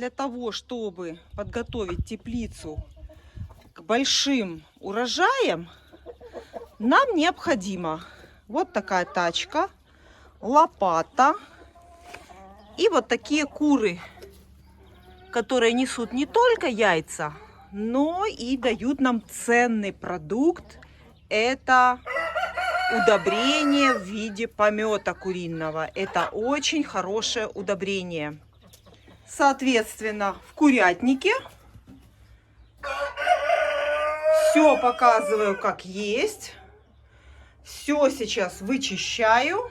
для того, чтобы подготовить теплицу к большим урожаям, нам необходимо вот такая тачка, лопата и вот такие куры, которые несут не только яйца, но и дают нам ценный продукт. Это удобрение в виде помета куриного. Это очень хорошее удобрение. Соответственно, в курятнике все показываю как есть. Все сейчас вычищаю,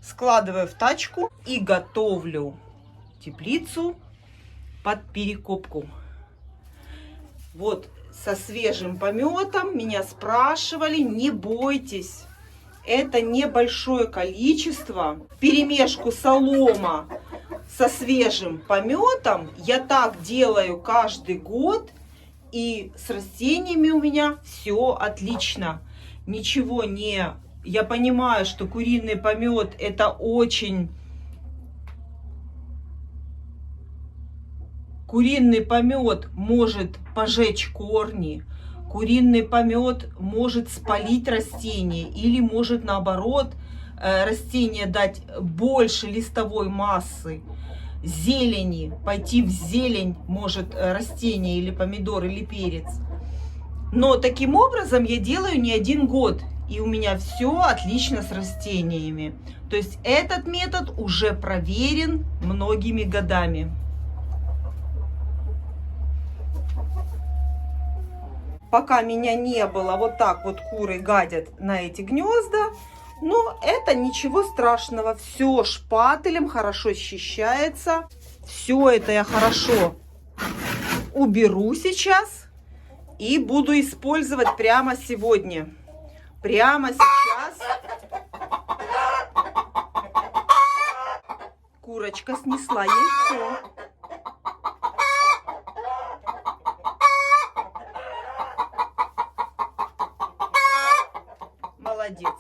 складываю в тачку и готовлю теплицу под перекопку. Вот со свежим пометом меня спрашивали, не бойтесь. Это небольшое количество, вперемешку солома со свежим пометом. Я так делаю каждый год, и с растениями у меня все отлично. Ничего не... Я понимаю, что куриный помет это очень... Куриный помет может пожечь корни. Куриный помет может спалить растение или может наоборот растение дать больше листовой массы, зелени, пойти в зелень может растение или помидор или перец. Но таким образом я делаю не один год, и у меня все отлично с растениями. То есть этот метод уже проверен многими годами. Пока меня не было, вот так вот куры гадят на эти гнезда. Но это ничего страшного. Все шпателем хорошо счищается. Все это я хорошо уберу сейчас. И буду использовать прямо сегодня. Прямо сейчас. Курочка снесла яйцо. Молодец.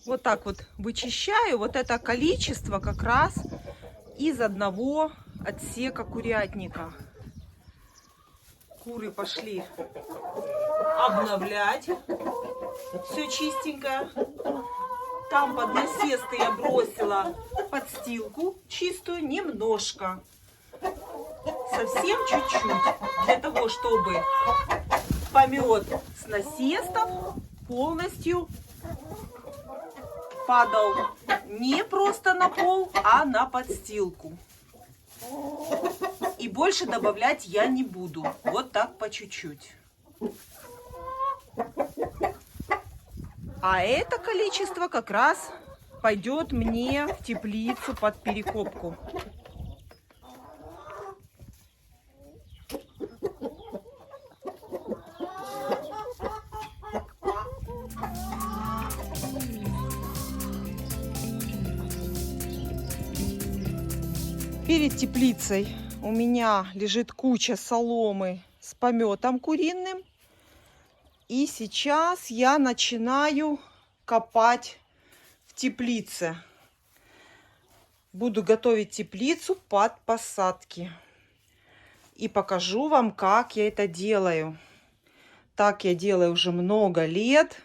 Вот так вот вычищаю. Вот это количество как раз из одного отсека курятника. Куры пошли обновлять. Все чистенькое. Там под насесты я бросила подстилку чистую немножко. Совсем чуть-чуть. Для того, чтобы помет с насестов полностью падал не просто на пол, а на подстилку. И больше добавлять я не буду. Вот так по чуть-чуть. А это количество как раз пойдет мне в теплицу под перекопку. Перед теплицей у меня лежит куча соломы с пометом куриным. И сейчас я начинаю копать в теплице. Буду готовить теплицу под посадки. И покажу вам, как я это делаю. Так я делаю уже много лет.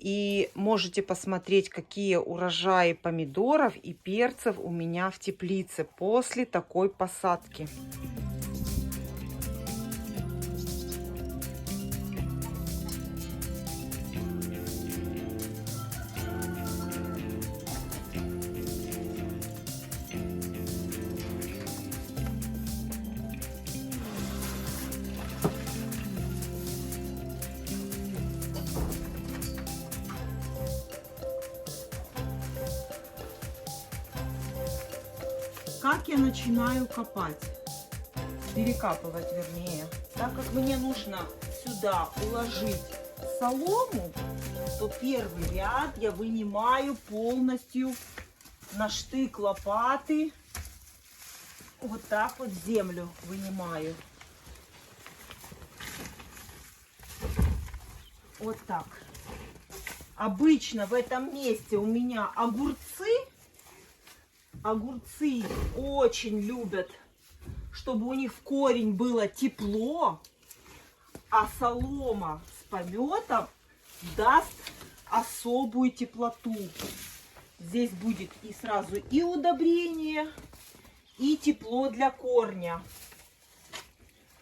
И можете посмотреть, какие урожаи помидоров и перцев у меня в теплице после такой посадки. Как я начинаю копать? Перекапывать, вернее. Так как мне нужно сюда уложить солому, то первый ряд я вынимаю полностью на штык лопаты. Вот так вот землю вынимаю. Вот так. Обычно в этом месте у меня огурцы. Огурцы очень любят, чтобы у них в корень было тепло, а солома с пометом даст особую теплоту. Здесь будет и сразу и удобрение, и тепло для корня.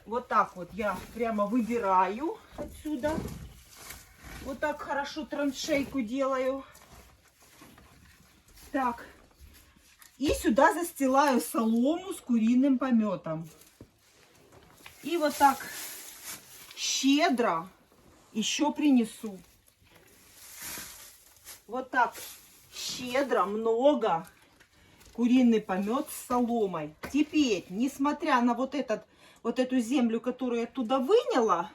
Вот так вот я прямо выбираю отсюда. Вот так хорошо траншейку делаю. Так. И сюда застилаю солому с куриным пометом. И вот так щедро еще принесу. Вот так щедро, много куриный помет с соломой. Теперь, несмотря на вот эту землю, которую я оттуда выняла,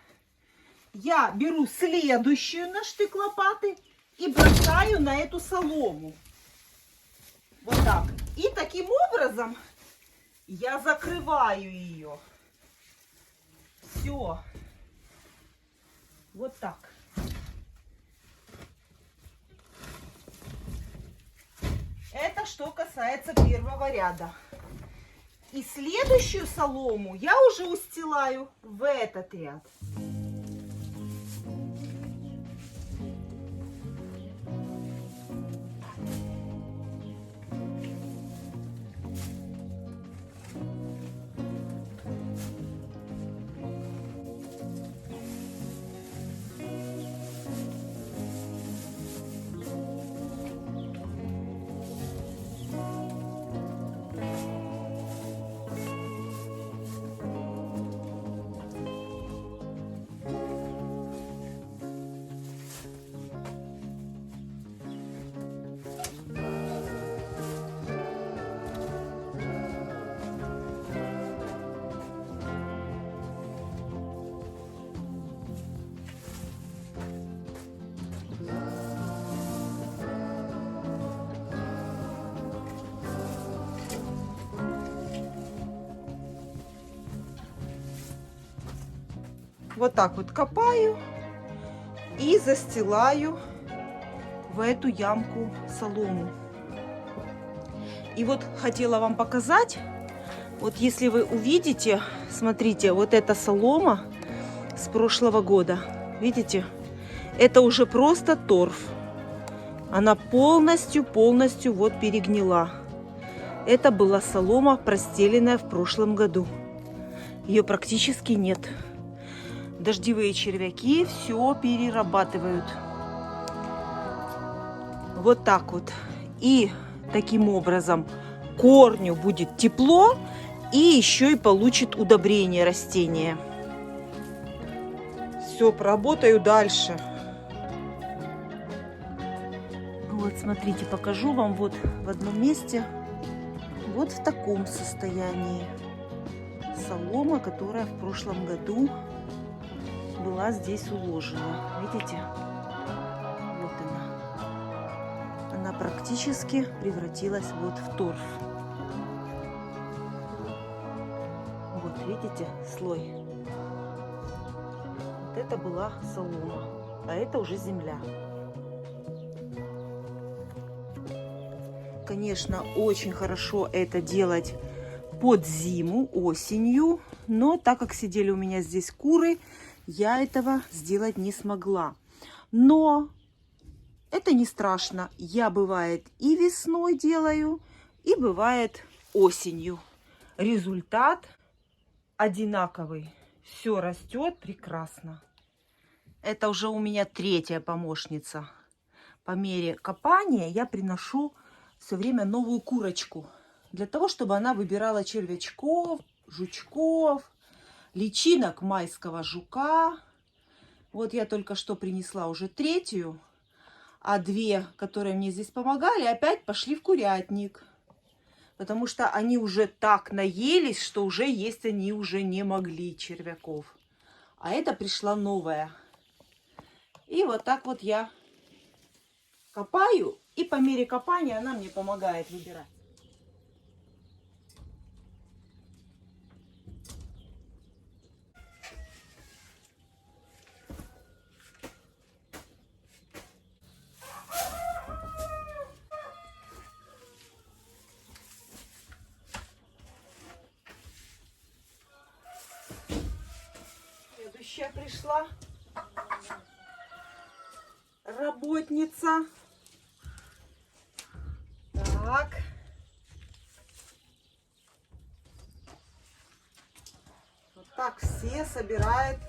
я беру следующую на штык лопаты и бросаю на эту солому. Вот так. И таким образом я закрываю ее. Все. Вот так. Это что касается первого ряда. И следующую солому я уже устилаю в этот ряд. Вот так вот копаю и застилаю в эту ямку солому. И вот хотела вам показать, вот если вы увидите, смотрите, вот эта солома с прошлого года, видите, это уже просто торф. Она полностью вот перегнила. Это была солома, простеленная в прошлом году. Ее практически нет. Дождевые червяки все перерабатывают. Вот так вот. И таким образом корню будет тепло и еще и получит удобрение растения. Все, поработаю дальше. Вот, смотрите, покажу вам вот в одном месте. Вот в таком состоянии. Солома, которая в прошлом году была здесь уложена. Видите? Вот она. Она практически превратилась вот в торф. Вот, видите, слой. Вот это была солома, а это уже земля. Конечно, очень хорошо это делать под зиму, осенью, но так как сидели у меня здесь куры, я этого сделать не смогла. Но Это не страшно. Я бывает и весной делаю, и бывает осенью. Результат одинаковый. Все растет прекрасно. Это уже у меня третья помощница. По мере копания я приношу все время новую курочку. Для того, чтобы она выбирала червячков, жучков, личинок майского жука. Вот я только что принесла уже третью. А две, которые мне здесь помогали, опять пошли в курятник. Потому что они уже так наелись, что уже есть они уже не могли, червяков. А это пришла новая. И вот так вот я копаю. И по мере копания она мне помогает выбирать. Следующая пришла работница. Так. Вот так все собирает.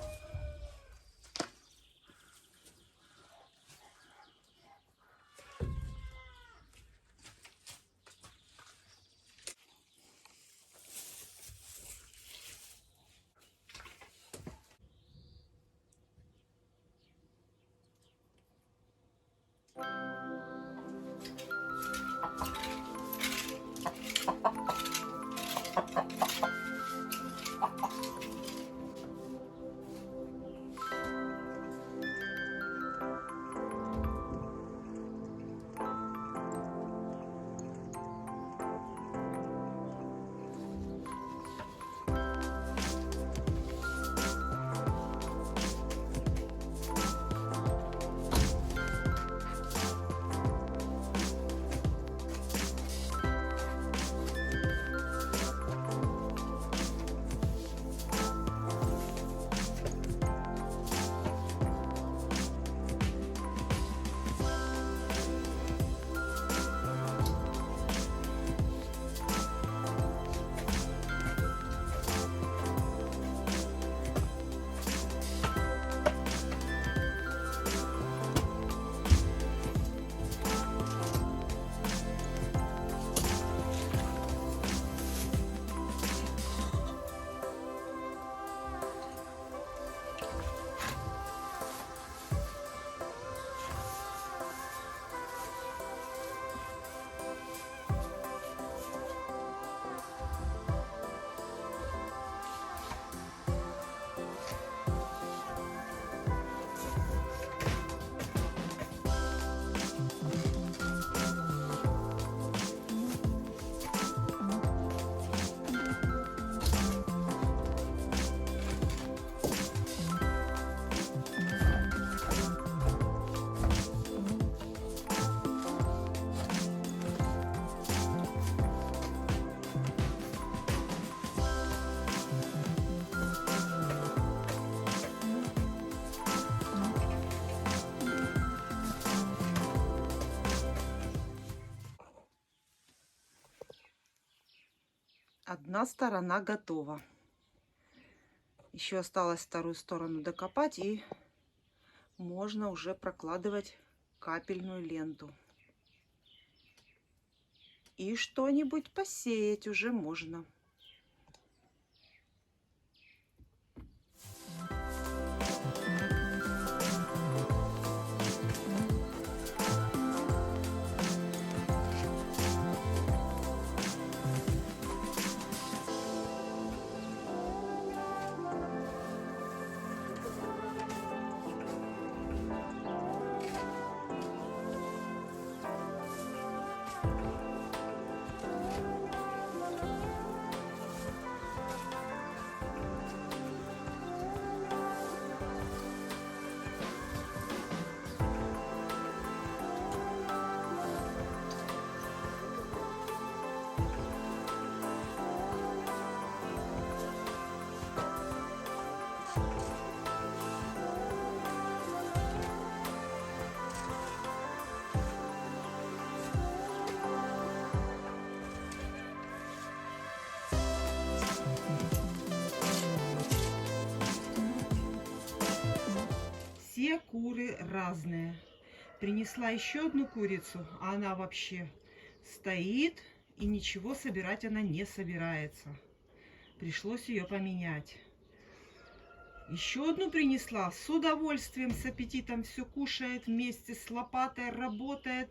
Одна сторона готова. Еще осталось вторую сторону докопать, и можно уже прокладывать капельную ленту. И что-нибудь посеять уже можно. все куры разные. Принесла еще одну курицу, а она вообще стоит, и ничего собирать она не собирается. Пришлось ее поменять. Еще одну принесла, с удовольствием, с аппетитом все кушает, вместе с лопатой работает.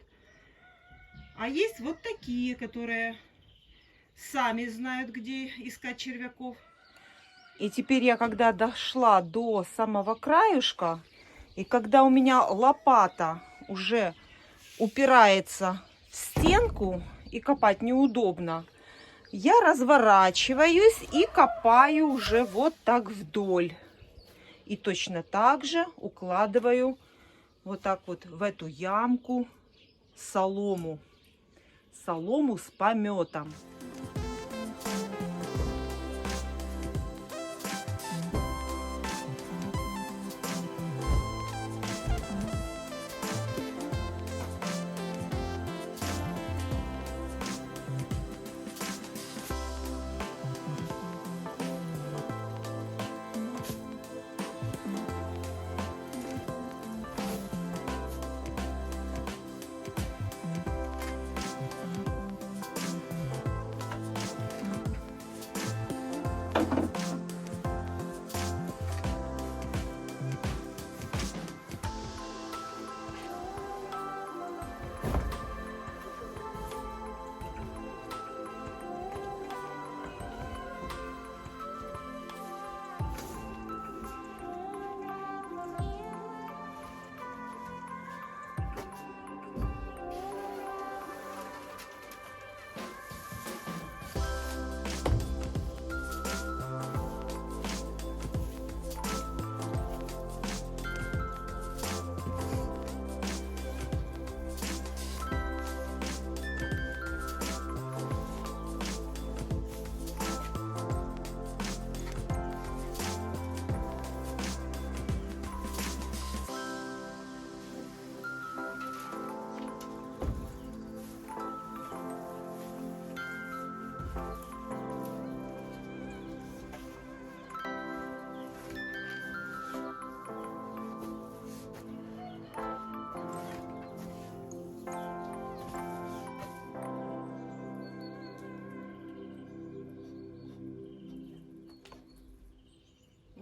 А есть вот такие, которые сами знают, где искать червяков. И теперь я, когда дошла до самого краюшка, и когда у меня лопата уже упирается в стенку и копать неудобно, я разворачиваюсь и копаю уже вот так вдоль. И точно так же укладываю вот так вот в эту ямку солому. Солому с пометом.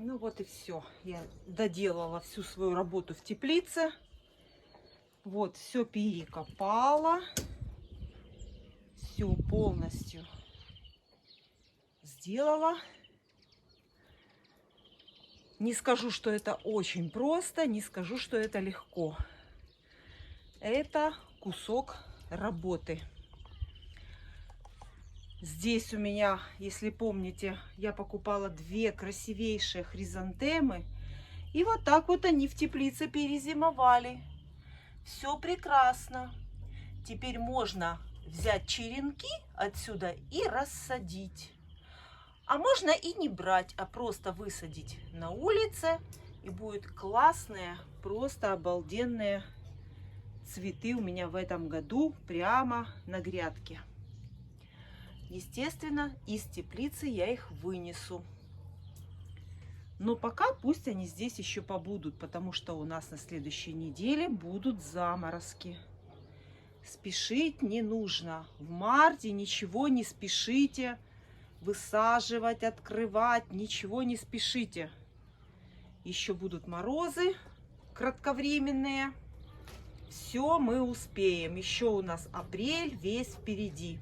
Ну вот и все. Я доделала всю свою работу в теплице. Вот, все перекопала. Все полностью сделала. Не скажу, что это очень просто, не скажу, что это легко. Это кусок работы. Здесь у меня, если помните, я покупала две красивейшие хризантемы. И вот так вот они в теплице перезимовали. Все прекрасно. Теперь можно взять черенки отсюда и рассадить. А можно и не брать, а просто высадить на улице. И будет классные, просто обалденные цветы у меня в этом году прямо на грядке. Естественно, из теплицы я их вынесу. Но пока пусть они здесь еще побудут, потому что у нас на следующей неделе будут заморозки. Спешить не нужно. В марте ничего не спешите высаживать, открывать, ничего не спешите. Еще будут морозы кратковременные. Все мы успеем. Еще у нас апрель весь впереди.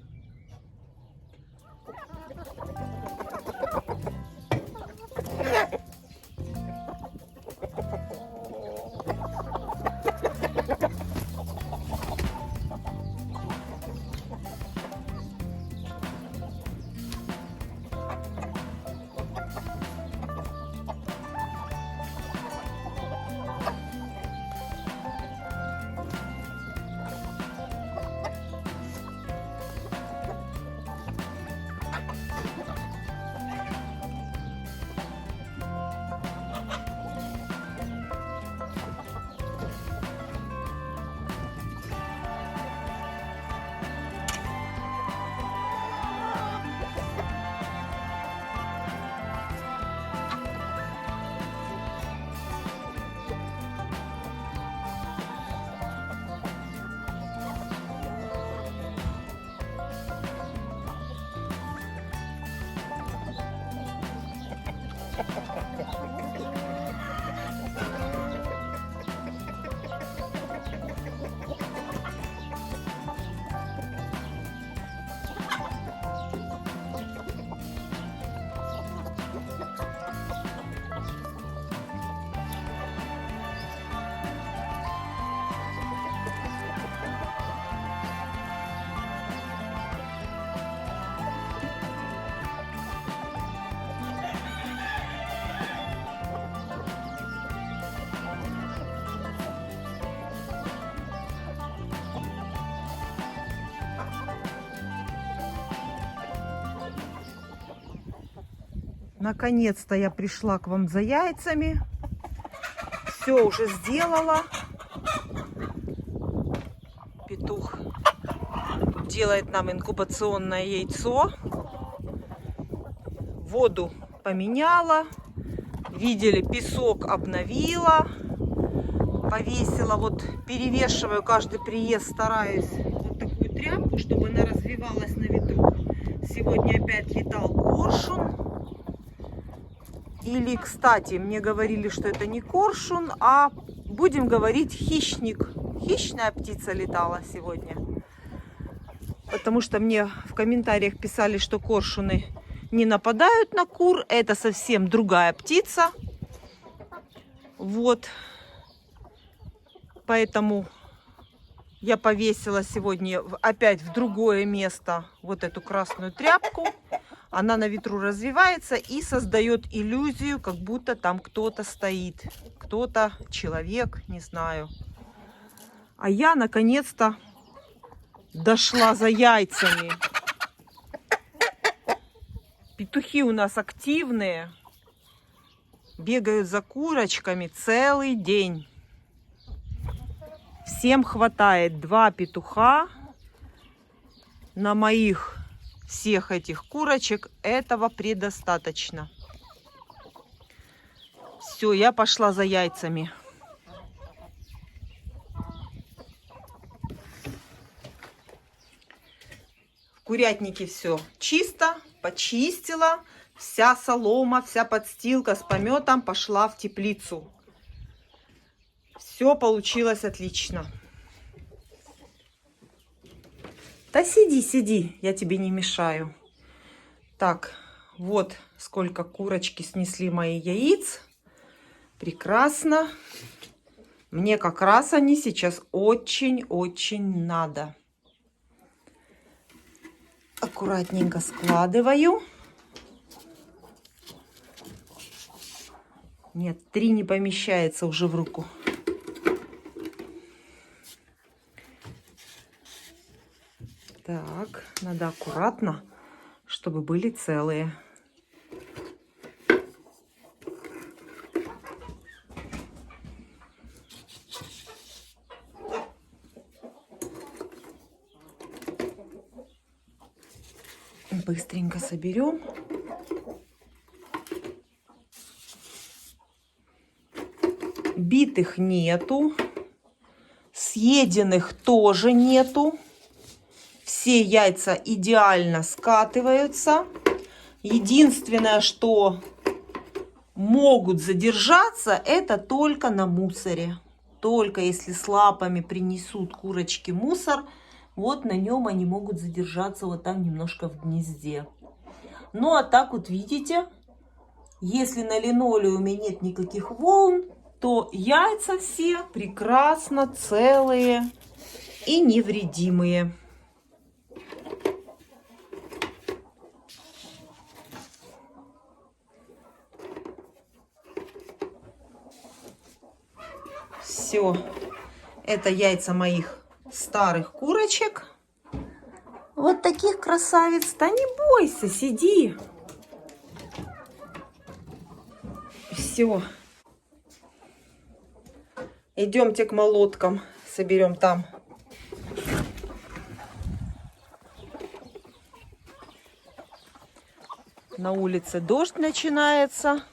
Наконец-то я пришла к вам за яйцами. Все уже сделала. Петух делает нам инкубационное яйцо. Воду поменяла. Видели, песок обновила. Повесила, вот перевешиваю каждый приезд, стараюсь вот такую тряпку, чтобы она развивалась на ветру. Сегодня опять летал коршун. Или, кстати, мне говорили, что это не коршун, а будем говорить хищник. Хищная птица летала сегодня. Потому что мне в комментариях писали, что коршуны не нападают на кур. Это совсем другая птица. Вот. Поэтому я повесила сегодня опять в другое место вот эту красную тряпку. Она на ветру развивается и создает иллюзию, как будто там кто-то стоит. Кто-то, человек, не знаю. А я наконец-то дошла за яйцами. Петухи у нас активные. Бегают за курочками целый день. Всем хватает 2 петуха на моих всех этих курочек. Этого предостаточно. Все, я пошла за яйцами. В курятнике все чисто, почистила. Вся солома, вся подстилка с пометом пошла в теплицу. Все получилось отлично. Да сиди, сиди, я тебе не мешаю. Так, вот сколько курочки снесли мои яиц. Прекрасно. Мне как раз они сейчас очень-очень надо. Аккуратненько складываю. Нет, 3 не помещается уже в руку. Так, надо аккуратно, чтобы были целые. Быстренько соберем. Битых нету. Съеденных тоже нету. Все яйца идеально скатываются. Единственное, что могут задержаться, это только на мусоре. Только если с лапами принесут курочки мусор, вот на нем они могут задержаться вот там немножко в гнезде. Ну а так вот видите, если на линолеуме нет никаких волн, то яйца все прекрасно целые и невредимые. Все, это яйца моих старых курочек. Вот таких красавиц. Да не бойся, сиди. Все. Идемте к молоткам. Соберем там. На улице дождь начинается.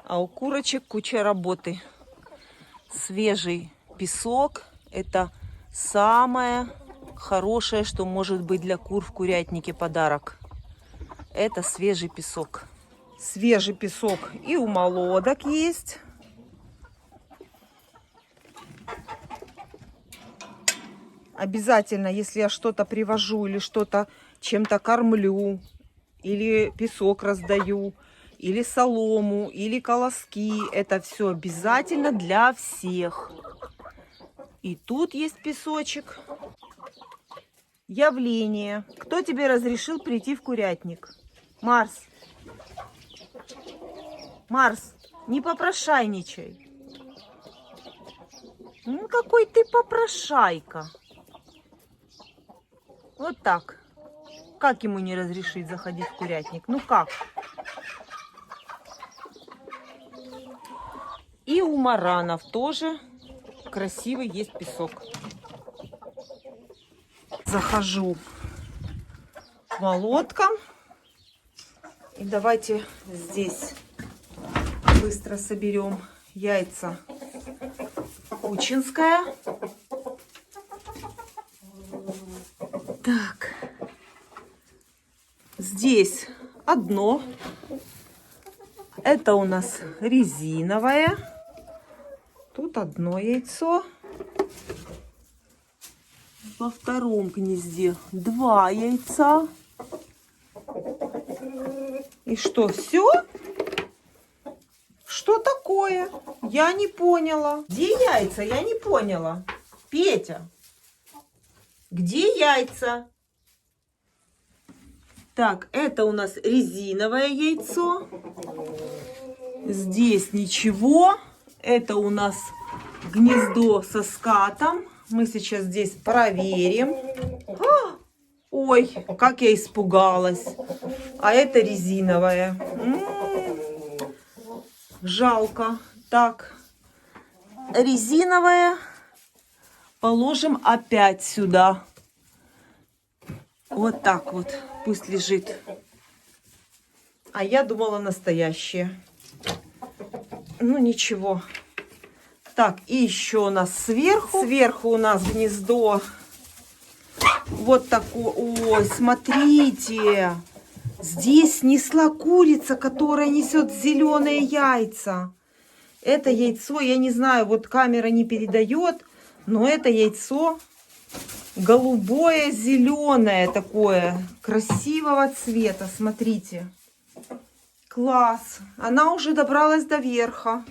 А у курочек куча работы. Свежий песок – это самое хорошее, что может быть для кур в курятнике подарок. Это свежий песок. Свежий песок и у молодок есть. Обязательно, если я что-то привожу или что-то чем-то кормлю, или песок раздаю, или солому, или колоски. Это все обязательно для всех. И тут есть песочек. Явление. Кто тебе разрешил прийти в курятник? Марс. Марс, не попрошайничай. Ну, какой ты попрошайка. Вот так. Как ему не разрешить заходить в курятник? Ну как? у маранов тоже красивый есть песок. Захожу к молоткам. И давайте здесь быстро соберем яйца кучинское. Так, здесь одно. Это у нас резиновое. Тут одно яйцо. Во втором гнезде 2 яйца. И что, все? Что такое? Я не поняла. Где яйца? Я не поняла. Петя, где яйца? Так, это у нас резиновое яйцо. Здесь ничего. Это у нас гнездо со скатом. Мы сейчас здесь проверим. Ой, как я испугалась. А это резиновое. Жалко. Так, резиновое положим опять сюда. Вот так вот. Пусть лежит. А я думала настоящее. Ну ничего. Так, и еще у нас сверху. Сверху у нас гнездо. Вот такое. Ой, смотрите. Здесь снесла курица, которая несет зеленые яйца. Это яйцо, я не знаю, вот камера не передает, но это яйцо голубое, зеленое такое, красивого цвета. Смотрите. Класс. Она уже добралась до верха.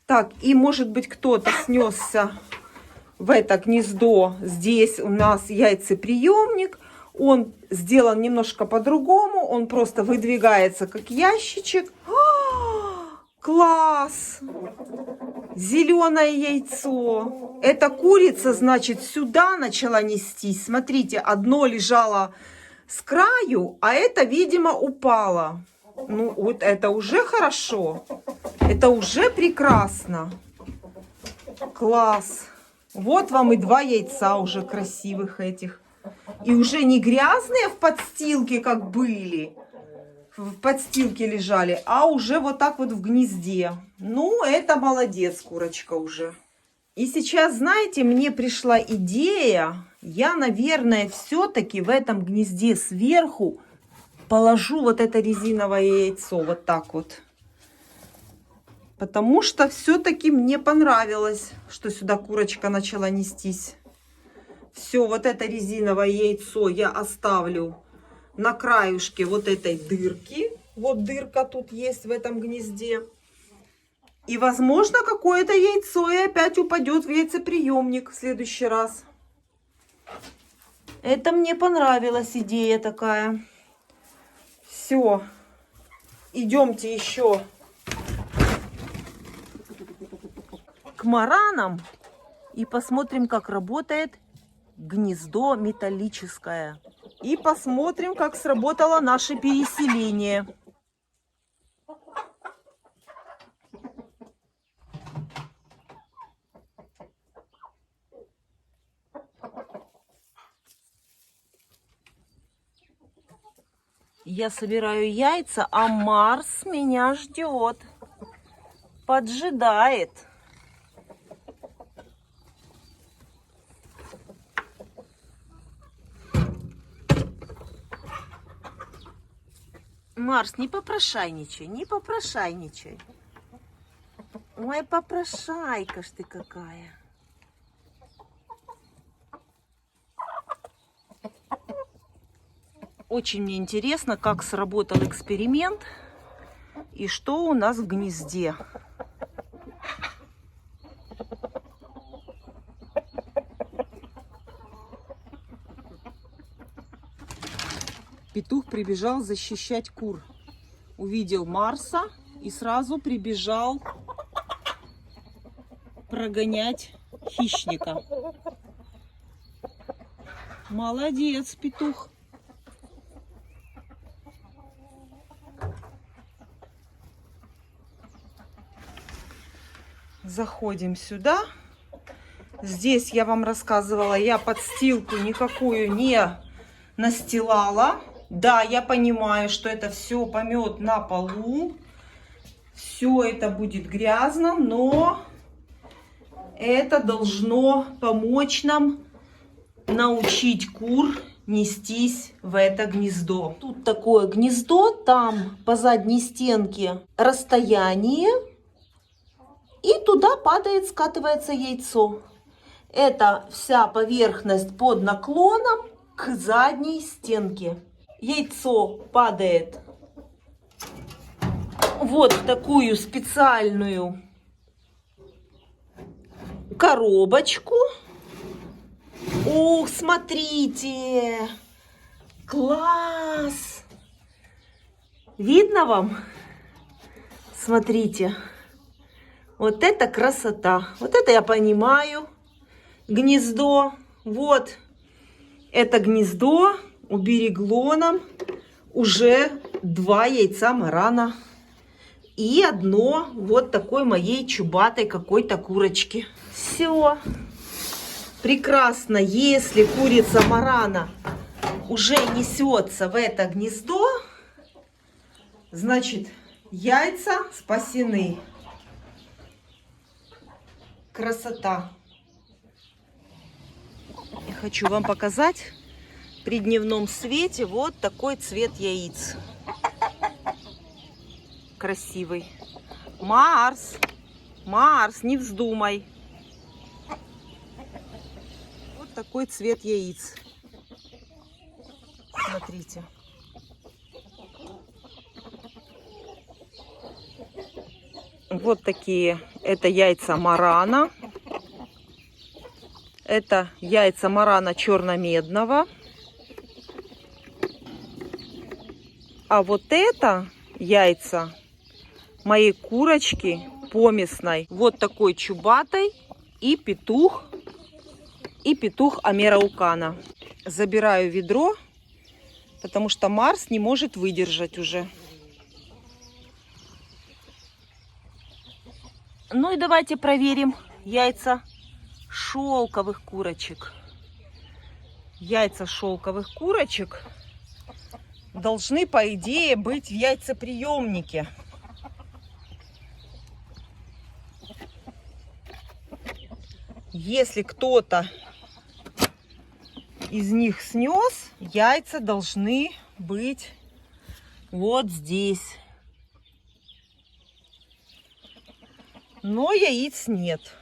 Так, и может быть кто-то снесся в это гнездо. Здесь у нас яйцеприемник. Он сделан немножко по-другому. Он просто выдвигается как ящичек. Класс! Зеленое яйцо. Эта курица, значит, сюда начала нестись. Смотрите, одно лежало с краю, а это, видимо, упало. Ну, вот это уже хорошо. Это уже прекрасно. Класс. Вот вам и 2 яйца уже красивых этих. И уже не грязные в подстилке, как были. В подстилке лежали, а уже вот так вот в гнезде. Ну, это молодец, курочка уже. И сейчас, знаете, мне пришла идея. Я, наверное, все-таки в этом гнезде сверху положу вот это резиновое яйцо. Вот так вот. Потому что все-таки мне понравилось, что сюда курочка начала нестись. Все, вот это резиновое яйцо я оставлю на краюшке вот этой дырки. Вот дырка тут есть в этом гнезде. И, возможно, какое-то яйцо и опять упадет в яйцеприемник в следующий раз. Это мне понравилась идея такая. Все. Идемте еще к маранам и посмотрим, как работает гнездо металлическое. И посмотрим, как сработало наше переселение. Я собираю яйца, а Марс меня ждет. Поджидает. Марс, не попрошайничай, не попрошайничай. Ой, попрошайка ж ты какая. Очень мне интересно, как сработал эксперимент и что у нас в гнезде. Петух прибежал защищать кур. Увидел Марса и сразу прибежал прогонять хищника. Молодец, петух. Заходим сюда. Здесь я вам рассказывала, я подстилку никакую не настилала. Да, я понимаю, что это все помет на полу. Все это будет грязно, но это должно помочь нам научить кур нестись в это гнездо. Тут такое гнездо, там по задней стенке расстояние, и туда падает, скатывается яйцо. Это вся поверхность под наклоном к задней стенке. Яйцо падает вот в такую специальную коробочку. Ух, смотрите! Класс! Видно вам? Смотрите. Вот это красота. Вот это я понимаю. Гнездо. Вот это гнездо уберегло нам уже 2 яйца марана. И одно вот такой моей чубатой какой-то курочки. Все. Прекрасно. Если курица марана уже несется в это гнездо, значит, яйца спасены. Красота. Я хочу вам показать при дневном свете вот такой цвет яиц. Красивый. Марс, Марс, не вздумай. Вот такой цвет яиц. Смотрите. Вот такие. Это яйца марана. Это яйца марана черно-медного. А вот это яйца моей курочки поместной. Вот такой чубатой и петух амераукана. Забираю ведро, потому что Марс не может выдержать уже. Ну и давайте проверим яйца шелковых курочек. Яйца шелковых курочек должны, по идее, быть в яйцеприемнике. Если кто-то из них снес, яйца должны быть вот здесь. Но яиц нет.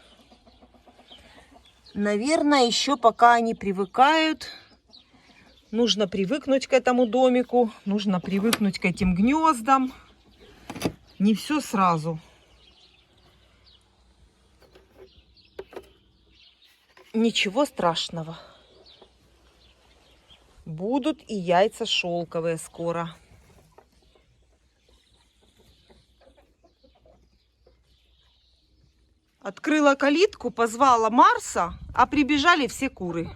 Наверное, еще пока они привыкают. Нужно привыкнуть к этому домику. Нужно привыкнуть к этим гнездам. Не все сразу. Ничего страшного. Будут и яйца шелковые скоро. Открыла калитку, позвала Марса, а прибежали все куры.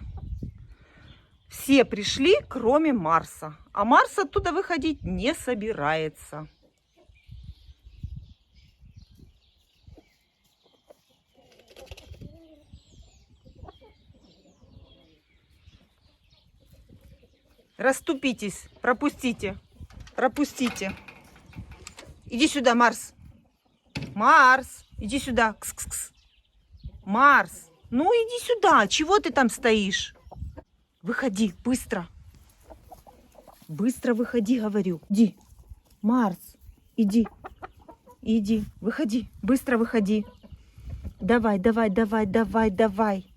Все пришли, кроме Марса. А Марс оттуда выходить не собирается. Расступитесь, пропустите, пропустите. Иди сюда, Марс. Марс, иди сюда. Кс-кс-кс. Марс, ну иди сюда. Чего ты там стоишь? Выходи, быстро. Быстро выходи, говорю. Иди. Марс, иди. Иди, выходи. Быстро выходи. Давай, давай, давай, давай, давай.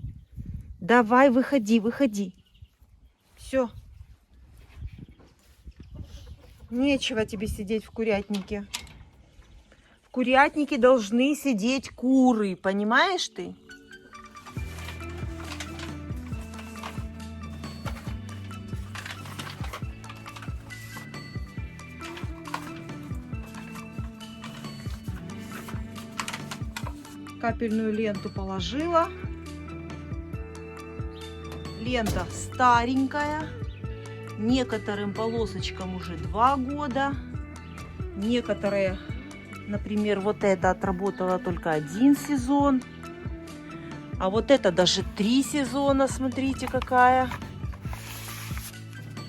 Давай, выходи, выходи. Все. Нечего тебе сидеть в курятнике. В курятнике должны сидеть куры, понимаешь ты? Капельную ленту положила. Лента старенькая. Некоторым полосочкам уже 2 года. Некоторые Например, вот это отработала только 1 сезон. А вот это даже 3 сезона. Смотрите, какая.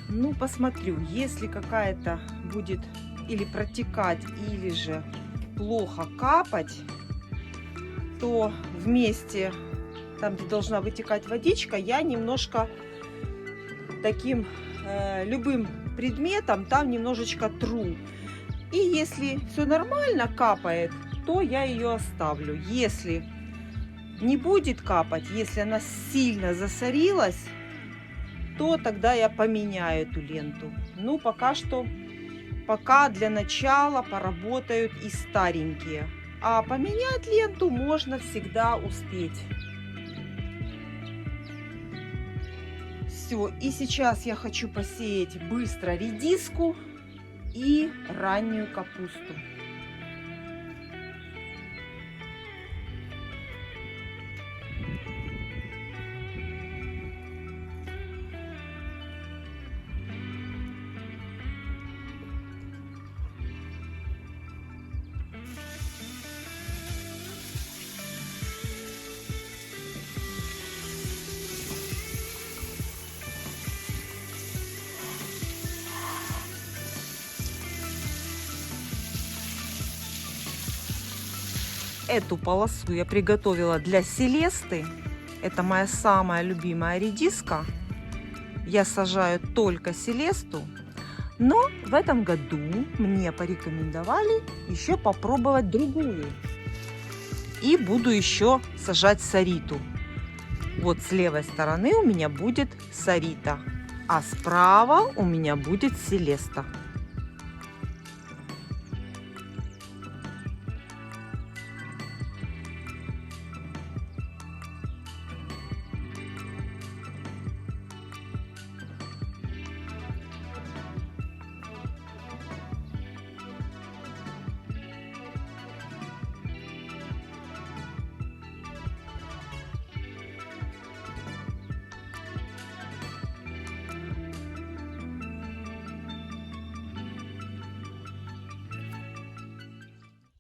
Ну, посмотрю. Если какая-то будет или протекать, или же плохо капать, то вместе, там, где должна вытекать водичка, я немножко таким любым предметом там немножечко тру. И если все нормально капает, то я ее оставлю. Если не будет капать, если она сильно засорилась, то тогда я поменяю эту ленту. Ну, пока для начала поработают и старенькие. А поменять ленту можно всегда успеть. Все, и сейчас я хочу посеять быстро редиску и раннюю капусту. Эту полосу я приготовила для Селесты. Это моя самая любимая редиска. Я сажаю только Селесту. Но в этом году мне порекомендовали еще попробовать другую. И буду еще сажать Сариту. Вот с левой стороны у меня будет Сарита, а справа у меня будет Селеста.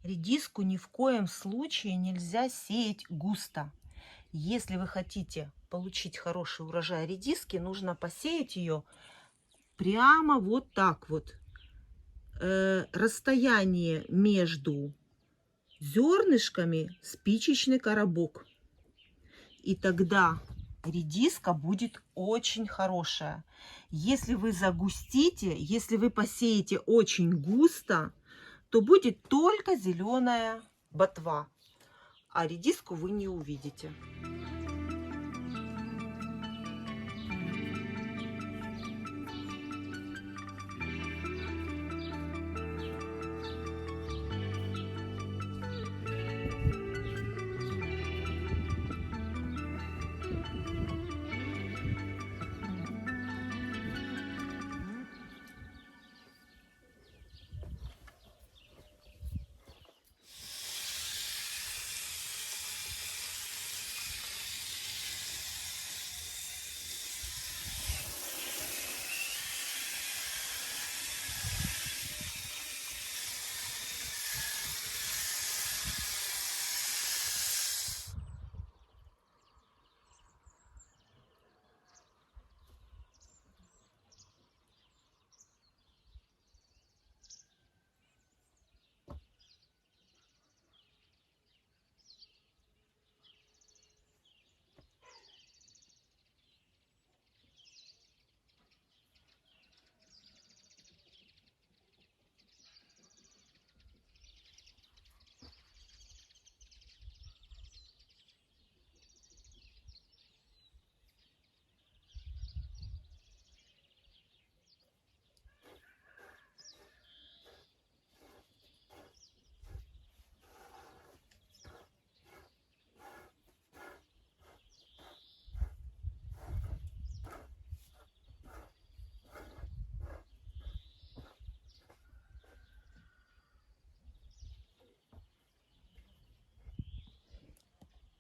Редиску ни в коем случае нельзя сеять густо. Если вы хотите получить хороший урожай редиски, нужно посеять ее прямо вот так вот. Расстояние между зернышками спичечный коробок. И тогда редиска будет очень хорошая. Если вы загустите, если вы посеете очень густо, то будет только зеленая ботва, а редиску вы не увидите.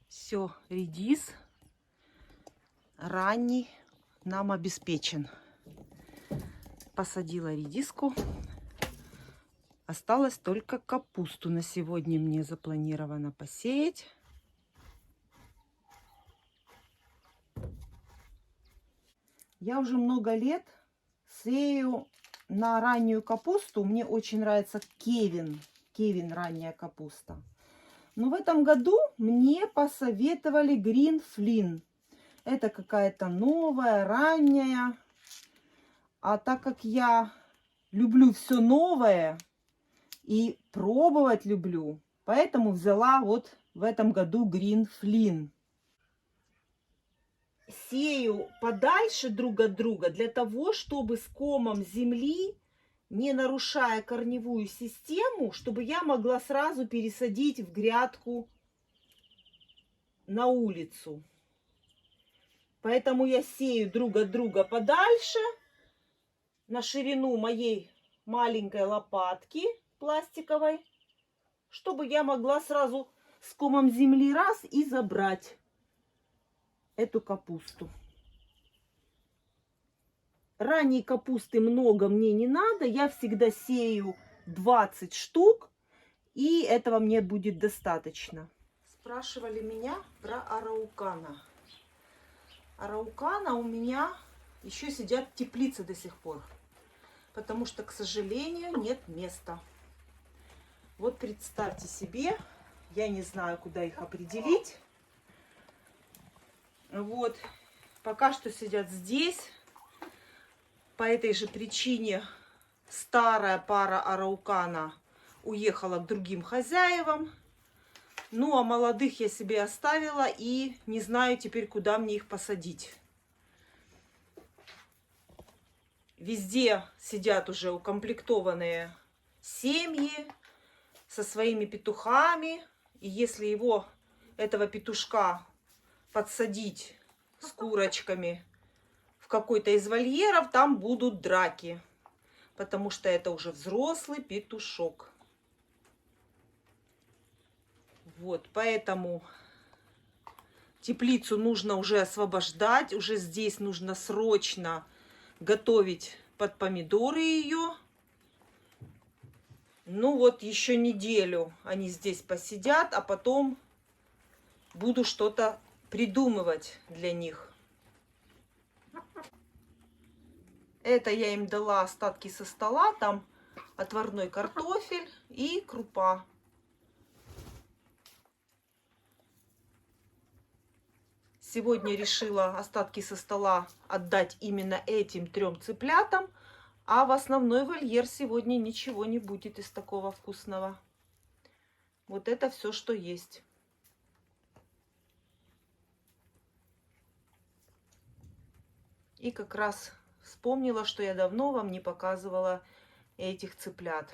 Все, редис ранний нам обеспечен. Посадила редиску. Осталось только капусту на сегодня мне запланировано посеять. Я уже много лет сею на раннюю капусту. Мне очень нравится Кевин. Кевин ранняя капуста. Но в этом году мне посоветовали Green Flynn. Это какая-то новая, ранняя. А так как я люблю все новое и пробовать люблю, поэтому взяла вот в этом году Green Flynn. Сею подальше друг от друга для того, чтобы с комом земли, не нарушая корневую систему, чтобы я могла сразу пересадить в грядку на улицу. Поэтому я сею друг от друга подальше, на ширину моей маленькой лопатки пластиковой, чтобы я могла сразу с комом земли раз и забрать эту капусту. Ранней капусты много мне не надо. Я всегда сею 20 штук, и этого мне будет достаточно. Спрашивали меня про араукана. Араукана у меня еще сидят в теплице до сих пор, потому что, к сожалению, нет места. Вот представьте себе, я не знаю, куда их определить. Вот, пока что сидят здесь. По этой же причине старая пара араукана уехала к другим хозяевам. Ну, а молодых я себе оставила и не знаю теперь, куда мне их посадить. Везде сидят уже укомплектованные семьи со своими петухами. И если этого петушка подсадить с курочками в какой-то из вольеров, там будут драки. Потому что это уже взрослый петушок. Вот, поэтому теплицу нужно уже освобождать. Уже здесь нужно срочно готовить под помидоры ее. Ну вот еще неделю они здесь посидят, а потом буду что-то придумывать для них. Это я им дала остатки со стола, там отварной картофель и крупа. Сегодня решила остатки со стола отдать именно этим 3 цыплятам, а в основной вольер сегодня ничего не будет из такого вкусного. Вот это все, что есть. И как раз вспомнила, что я давно вам не показывала этих цыплят.